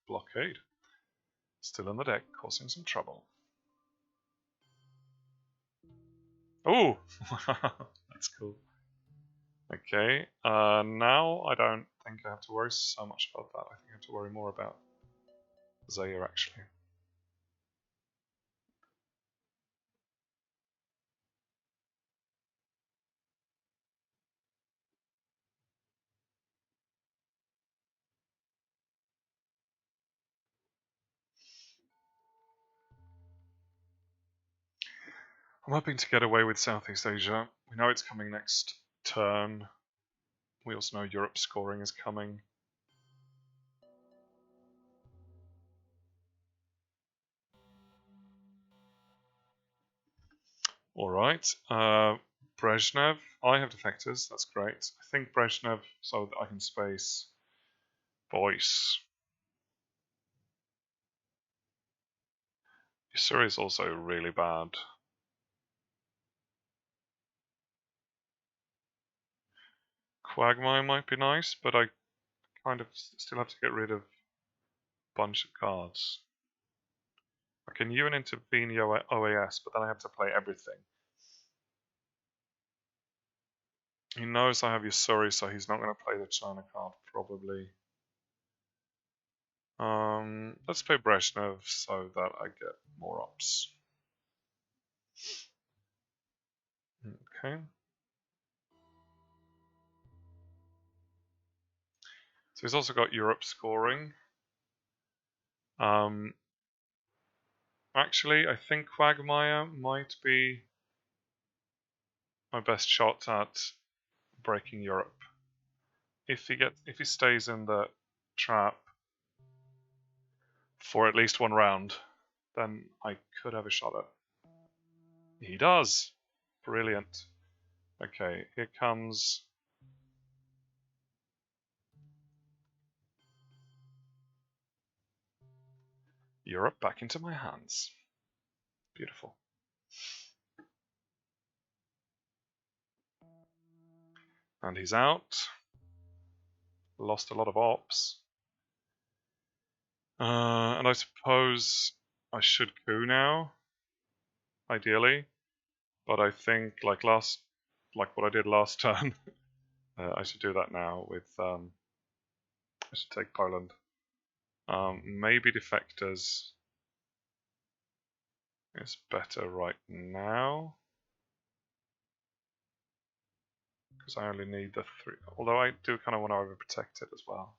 S1: Blockade. Still on the deck, causing some trouble. Oh, that's cool. Okay, now I don't think I have to worry so much about that. I think I have to worry more about Zaire, actually. I'm hoping to get away with Southeast Asia. We know it's coming next turn. We also know Europe scoring is coming. Alright, Brezhnev. I have defectors, that's great. I think Brezhnev so that I can space voice. Yusuri is also really bad. Quagmire might be nice, but I kind of still have to get rid of a bunch of cards. I can UN intervene OAS, but then I have to play everything. He knows I have Yusuri, so he's not going to play the China card, probably. Let's play Brezhnev so that I get more ops. Okay. So he's also got Europe scoring. Actually, I think Quagmire might be my best shot at breaking Europe. If he stays in the trap for at least one round, then I could have a shot at it. He does. Brilliant. Okay, here comes Europe back into my hands. Beautiful. And he's out. Lost a lot of ops. And I suppose I should coup now, ideally. But I think like what I did last turn, I should do that now with I should take Poland. Maybe defectors is better right now. Because I only need the 3, although I do kind of want to overprotect it as well.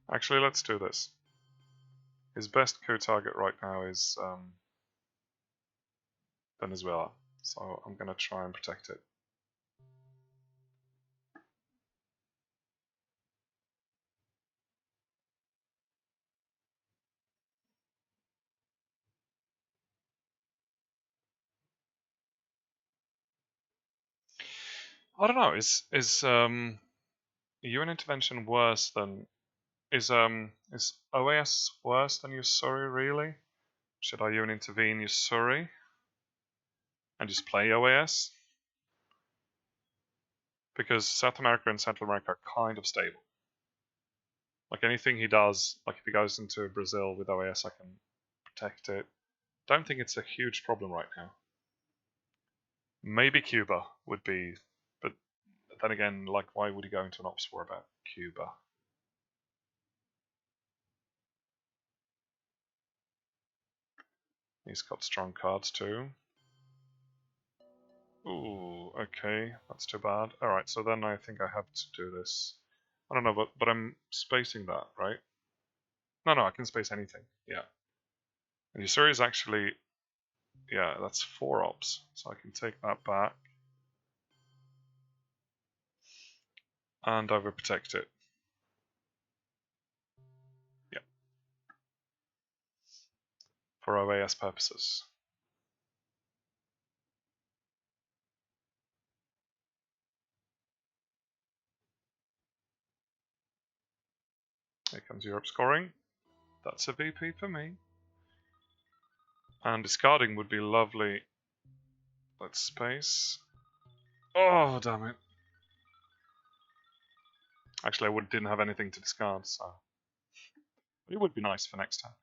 S1: Actually, let's do this. His best coup target right now is Venezuela, so I'm going to try and protect it. I don't know. Is UN intervention worse than is OAS worse than Yusuri really? Should I UN intervene Yusuri and just play OAS? Because South America and Central America are kind of stable. Like anything he does, like if he goes into Brazil with OAS, I can protect it. Don't think it's a huge problem right now. Maybe Cuba would be, but then again, like, why would he go into an ops war about Cuba? He's got strong cards too. Ooh, okay, that's too bad. Alright, so then I think I have to do this. I don't know, but I'm spacing that, right? No, I can space anything, yeah. And Yusuri is actually, yeah, that's 4 ops, so I can take that back. And overprotect it. Yeah. For OAS purposes. Here comes Europe scoring. That's a VP for me. And discarding would be lovely. Let's space. Oh, damn it. Actually, I didn't have anything to discard, so it would be nice for next time.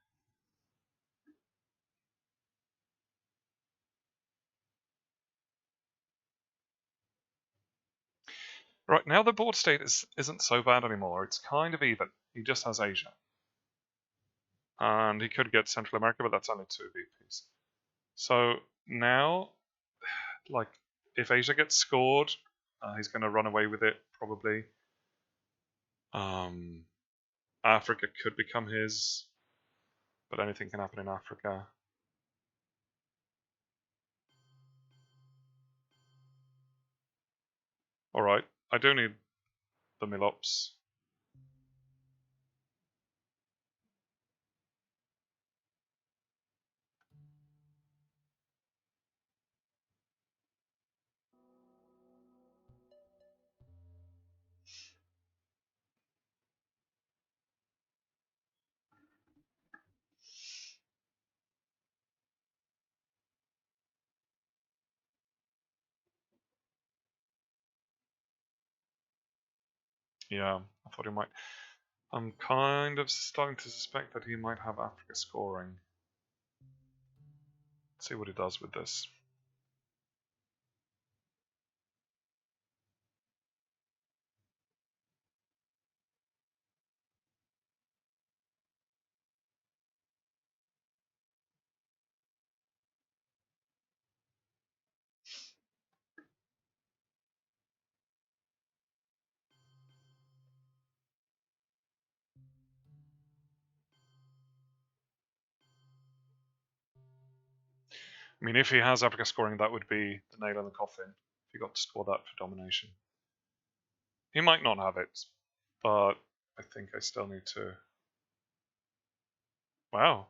S1: Right, now the board state isn't so bad anymore. It's kind of even. He just has Asia. And he could get Central America, but that's only 2 VPs. So now, like, if Asia gets scored, he's going to run away with it, probably. Africa could become his, but anything can happen in Africa. Alright, I do need the Milops. Yeah, I thought he might. I'm kind of starting to suspect that he might have Africa scoring. Let's see what he does with this. I mean, if he has Africa scoring, that would be the nail in the coffin. If he got to score that for domination. He might not have it, but I think I still need to. Wow.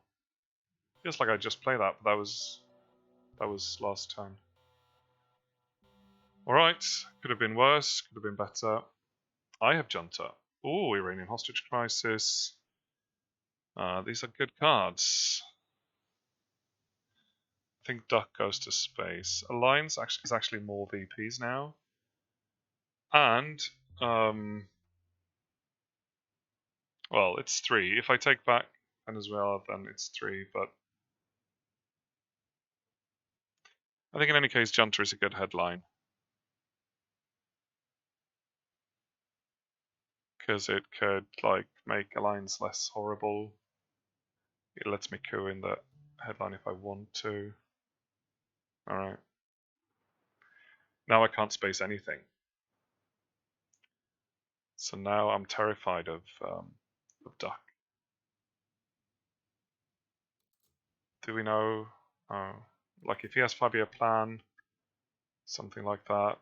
S1: Feels like I just played that, but that was last time. Alright, could have been worse, could have been better. I have Junta. Ooh, Iranian hostage crisis. These are good cards. I think Duck goes to space. Alliance is actually more VPs now. And, well, it's 3. If I take back Venezuela, then it's 3, but I think in any case, Junta is a good headline. Because it could, like, make Alliance less horrible. It lets me coup in the headline if I want to. Alright. Now I can't space anything. So now I'm terrified of Duck. Do we know? Like if he has 5-year plan, something like that.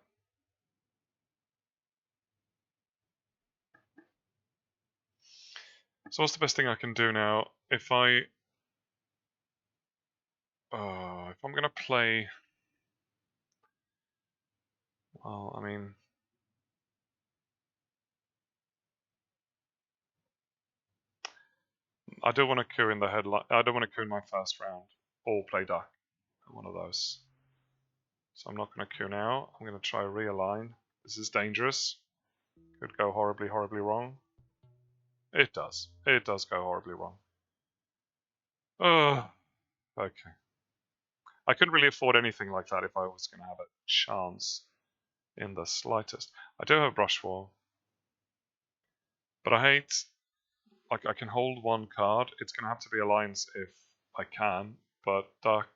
S1: So what's the best thing I can do now? If I'm gonna play, well, I mean, I don't want to coup in the headline. I don't want to coup in my first round or play Duck. One of those. So I'm not gonna coup now. I'm gonna try realign. This is dangerous. Could go horribly, horribly wrong. It does. It does go horribly wrong. Oh, okay. I couldn't really afford anything like that if I was going to have a chance in the slightest. I do have Brush War, but I hate, like, I can hold one card. It's going to have to be Alliance if I can, but Duck,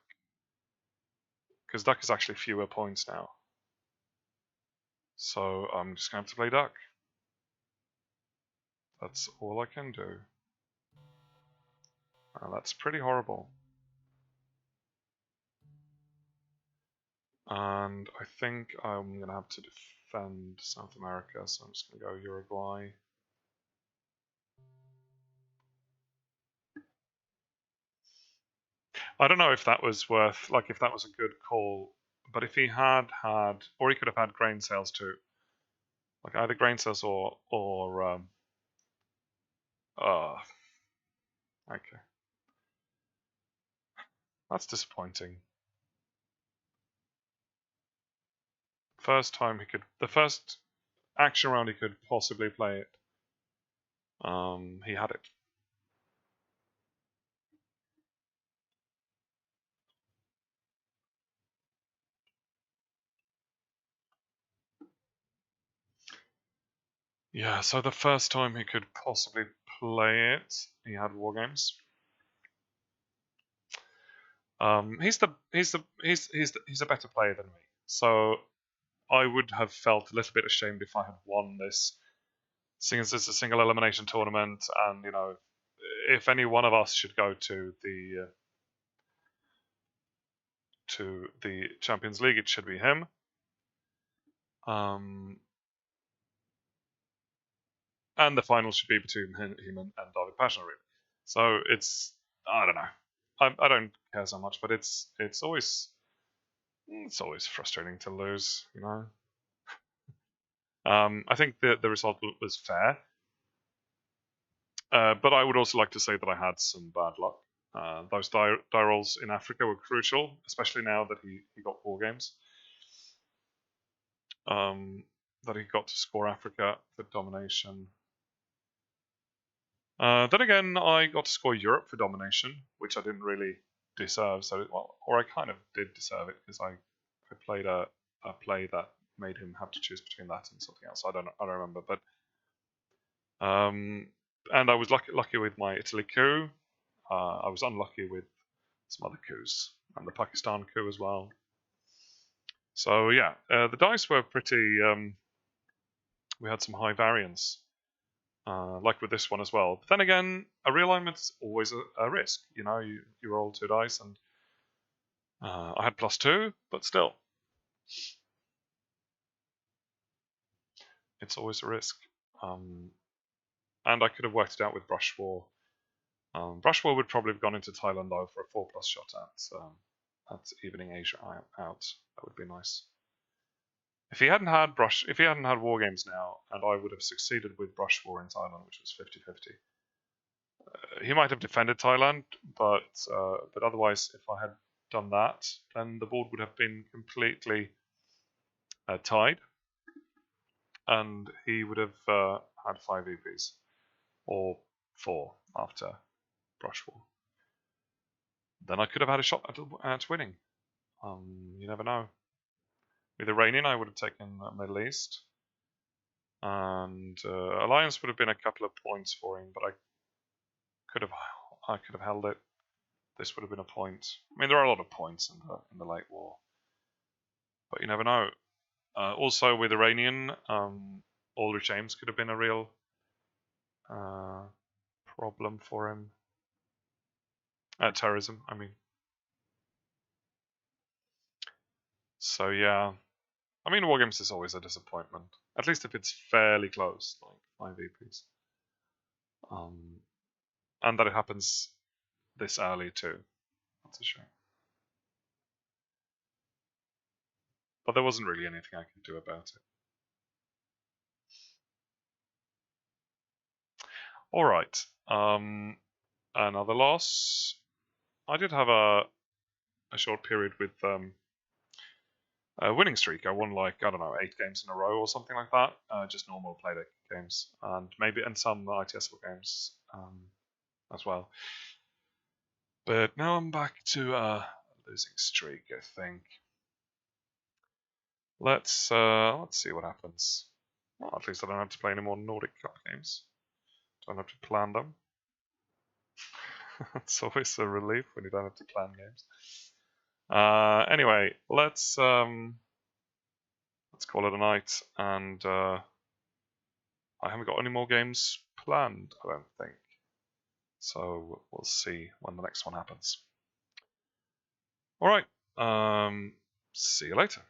S1: because Duck is actually fewer points now. So I'm just going to have to play Duck. That's all I can do. And that's pretty horrible. And I think I'm going to have to defend South America, so I'm just going to go Uruguay. I don't know if that was worth, like, if that was a good call, but if he had, or he could have had grain sales too. Like either grain sales or okay. That's disappointing. First time he could, the first action round he could possibly play it. He had it. Yeah, so the first time he could possibly play it, he had war games. He's a better player than me. So I would have felt a little bit ashamed if I had won this, seeing as it's a single elimination tournament, and you know, if any one of us should go to the Champions League, it should be him. And the final should be between him and David Pasha, really. So it's, I don't know. I don't care so much, but it's always frustrating to lose, you know. I think the result was fair, but I would also like to say that I had some bad luck. Those die rolls in Africa were crucial, especially now that he got 4 games. That he got to score Africa for domination. Then again, I got to score Europe for domination, which I didn't really deserve. So, well, or I kind of did deserve it because I played a play that made him have to choose between that and something else. I don't remember, but and I was lucky with my Italy coup. I was unlucky with some other coups and the Pakistan coup as well. So yeah, the dice were pretty. We had some high variance. Like with this one as well. But then again, a realignment's always a risk. You know, you roll 2 dice, and I had +2, but still, it's always a risk. And I could have worked it out with Brush War. Brush War would probably have gone into Thailand though for a 4+ shot at evening Asia out. That would be nice. If he hadn't had War Games now, and I would have succeeded with Brush War in Thailand, which was 50-50. He might have defended Thailand, but otherwise, if I had done that, then the board would have been completely tied, and he would have had 5 EPs or 4 after Brush War. Then I could have had a shot at winning. You never know. With Iranian, I would have taken Middle East, and Alliance would have been a couple of points for him, but I could have held it. This would have been a point. I mean, there are a lot of points in the late war, but you never know. Also, with Iranian, Aldrich James could have been a real problem for him. Terrorism, I mean. So yeah, I mean, War Games is always a disappointment. At least if it's fairly close, like 5 EPs. And that it happens this early too. That's a shame. But there wasn't really anything I could do about it. All right. Another loss. I did have a short period with a winning streak. I won like, I don't know, 8 games in a row or something like that. Just normal Playdeck games and some ITSL games as well. But now I'm back to a losing streak, I think. Let's see what happens. Well, at least I don't have to play any more Nordic Cup games. Don't have to plan them. It's always a relief when you don't have to plan games. Anyway, let's call it a night, and I haven't got any more games planned, I don't think. So we'll see when the next one happens. All right. See you later.